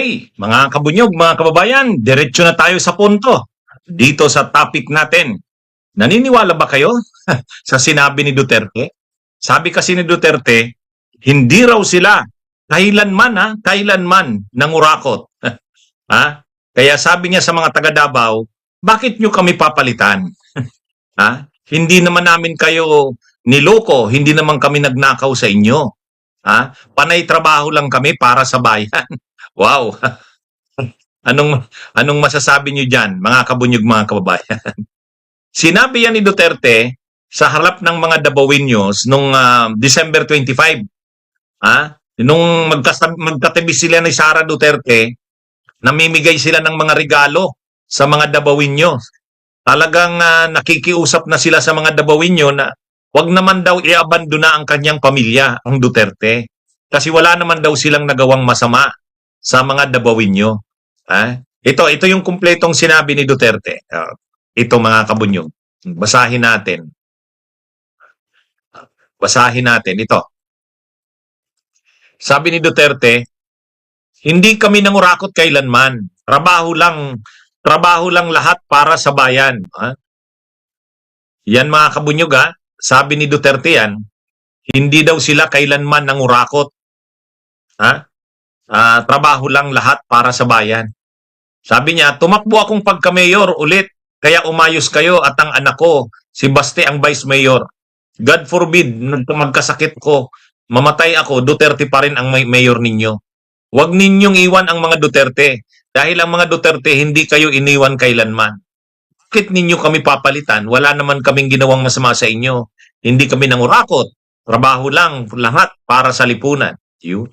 Okay, mga kabunyog, mga kababayan, diretso na tayo sa punto. Dito sa topic natin, naniniwala ba kayo sa sinabi ni Duterte? Sabi kasi ni Duterte, hindi raw sila kailanman nangurakot. Ha? Kaya sabi niya sa mga taga Davao, bakit nyo kami papalitan? Ha? Hindi naman namin kayo niloko, hindi naman kami nagnakaw sa inyo. Ha? Panay trabaho lang kami para sa bayan. Wow. Anong masasabi niyo diyan, mga kabunyog, mga kababayan? Sinabi yan ni Duterte sa harap ng mga Dabaweños nung December 25. Nung magkatabi sila ni Sara Duterte, namimigay sila ng mga regalo sa mga Dabaweños. Talagang nakikiusap na sila sa mga Dabaweño na wag naman daw i-abandona ang kanyang pamilya, ang Duterte. Kasi wala naman daw silang nagawang masama sa mga Dabaweño. Ito yung kumpletong sinabi ni Duterte. Ito, mga kabunyog. Basahin natin. Ito. Sabi ni Duterte, hindi kami nangurakot kailanman. Trabaho lang lahat para sa bayan. Yan, mga kabunyog, sabi ni Duterte yan, hindi daw sila kailanman nangurakot. Trabaho lang lahat para sa bayan. Sabi niya, tumakbo akong pagka-mayor ulit, kaya umayos kayo at ang anak ko, si Baste ang vice mayor. God forbid, magkasakit ko, mamatay ako, Duterte pa rin ang mayor ninyo. Huwag ninyong iwan ang mga Duterte, dahil ang mga Duterte hindi kayo iniwan kailanman. Bakit ninyo kami papalitan? Wala naman kaming ginawang masama sa inyo. Hindi kami nangurakot. Trabaho lang lahat para sa lipunan. You?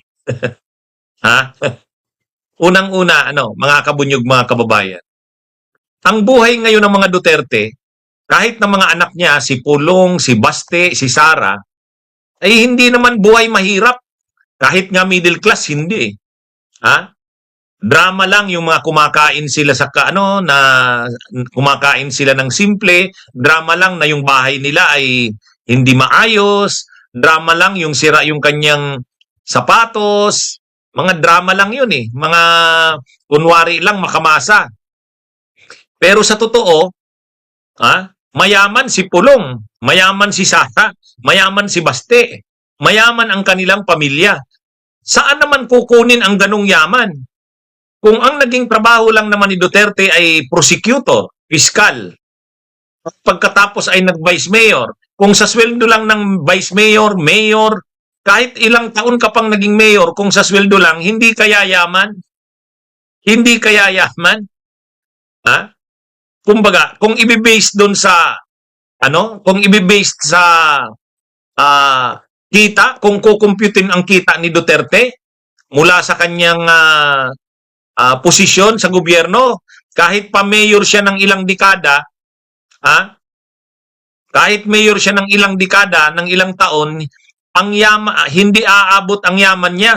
Unang-una, mga kabunyog, mga kababayan. Ang buhay ngayon ng mga Duterte, kahit ng mga anak niya, si Pulong, si Baste, si Sara, ay hindi naman buhay mahirap. Kahit nga middle class, hindi. Drama lang yung mga kumakain sila kumakain sila ng simple, drama lang na yung bahay nila ay hindi maayos, drama lang yung sira yung kanyang sapatos, mga drama lang yun eh. Mga kunwari lang makamasa. Pero sa totoo, mayaman si Pulong, mayaman si Sara, mayaman si Baste, mayaman ang kanilang pamilya. Saan naman kukunin ang ganong yaman? Kung ang naging trabaho lang naman ni Duterte ay prosecutor, piskal, pagkatapos ay nag-vice mayor, kung sa sweldo lang ng vice mayor, mayor, kahit ilang taon ka pang naging mayor, kung sa sweldo lang, hindi kaya yaman? Hindi kaya yaman? Kumbaga, kung i-base doon sa, kung i-base sa kita, kung kukumputin ang kita ni Duterte, mula sa kanyang posisyon sa gobyerno, kahit pa mayor siya ng ilang dekada, kahit mayor siya ng ilang dekada, ng ilang taon, ang yaman, hindi aabot ang yaman niya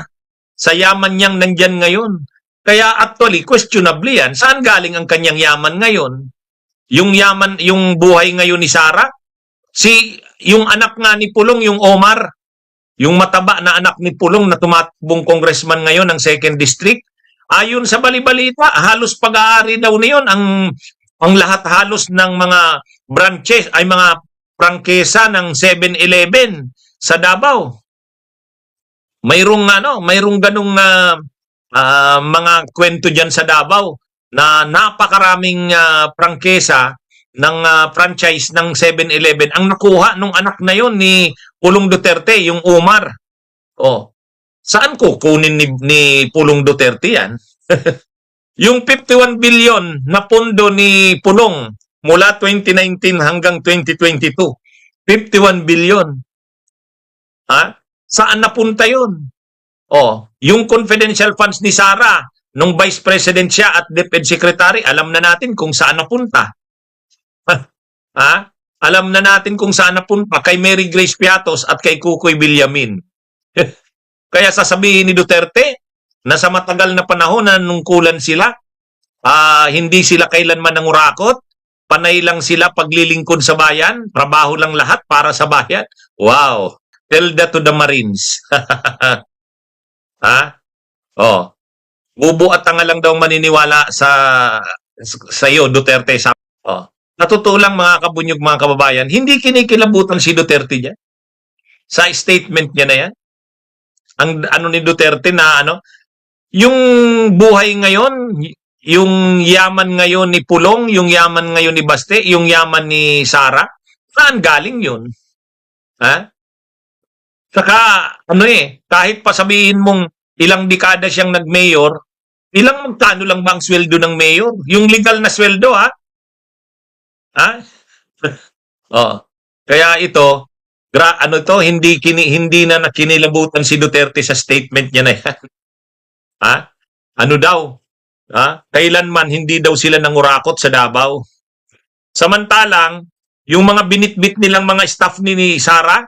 sa yaman niyang nandyan ngayon. Kaya actually, questionable yan. Saan galing ang kanyang yaman ngayon? Yung yaman, yung buhay ngayon ni Sara? Yung anak nga ni Pulong, yung Omar, yung mataba na anak ni Pulong na tumatakbong congressman ngayon ng 2nd District, ayon sa balibalita, halos pag-aari daw niyon ang lahat halos ng mga branches ay mga prangkesa ng 7-Eleven sa Davao. Mayroong ganung mga kwento diyan sa Davao na napakaraming prangkesa ng franchise ng 7-Eleven ang nakuha nung anak na yon ni Pulong Duterte, yung Omar. Saan kukunin ni Pulong Duterte yan? Yung 51 billion na pondo ni Pulong mula 2019 hanggang 2022. 51 billion. Saan napunta yun? Yung confidential funds ni Sara, nung Vice President siya at DepEd Secretary, alam na natin kung saan napunta. Alam na natin kung saan napunta kay Mary Grace Piatos at kay Kukoy Villamin. Kaya sasabihin ni Duterte na sa matagal na panahon na nungkulan sila, hindi sila kailanman nangurakot, panay lang sila paglilingkod sa bayan, trabaho lang lahat para sa bayan. Wow! Tell that to the Marines. Bubo at tanga lang daw maniniwala sa iyo, Duterte. Oh. Natotoo lang mga kabunyog, mga kababayan, hindi kinikilabutan si Duterte niya sa statement niya na yan. Ang ano ni Duterte na ano, yung buhay ngayon, yung yaman ngayon ni Pulong, yung yaman ngayon ni Baste, yung yaman ni Sara, saan galing yun? Ha? Saka, ano kahit pa sabihin mong ilang dekada siyang nag-mayor, ilang magkano lang bang sweldo ng mayor? Yung legal na sweldo, ha? Ha? Oh. Kaya ito, ano to, hindi na nakinilabutan si Duterte sa statement niya na yan. Ha? Ano daw? Ha? Kailanman hindi daw sila nangurakot sa Davao. Samantalang, yung mga binitbit nilang mga staff ni Sara,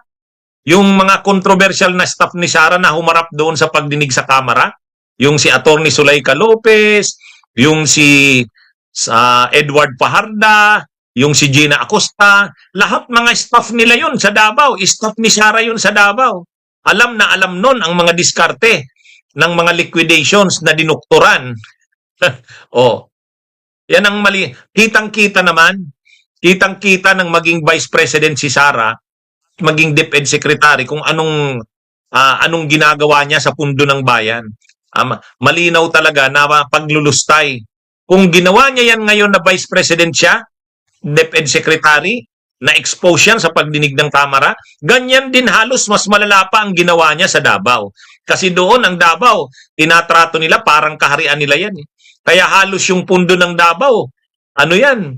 yung mga controversial na staff ni Sara na humarap doon sa pagdinig sa kamera, yung si Attorney Zuleika Lopez, yung si Edward Paharda, yung si Gina Acosta, lahat mga staff nila yun sa Davao. Staff ni Sara yun sa Davao. Alam na alam nun ang mga diskarte ng mga liquidations na dinukturan. Oh, yan ang mali. Kitang-kita naman, kitang-kita ng maging Vice President si Sara, maging DepEd Secretary kung anong ginagawa niya sa pundo ng bayan. Malinaw talaga na paglulustay. Kung ginawa niya yan ngayon na Vice President siya, DepEd Secretary, na-expose yan sa pagdinig ng kamera, ganyan din halos mas malala pa ang ginawa niya sa Davao. Kasi doon ang Davao, tinatrato nila parang kaharian nila yan. Kaya halos yung pundo ng Davao, ano yan,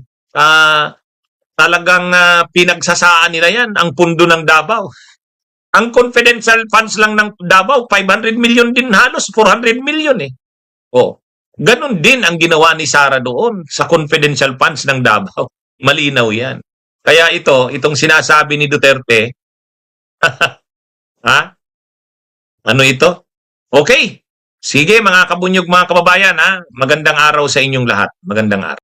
talagang pinagsasaan nila yan, ang pundo ng Davao. Ang confidential funds lang ng Davao, 500 million din halos, 400 million Oh, ganun din ang ginawa ni Sara doon sa confidential funds ng Davao. Malinaw yan. Kaya itong sinasabi ni Duterte, ha? Ano ito? Okay. Sige mga kabunyog, mga kababayan, ha? Magandang araw sa inyong lahat. Magandang araw.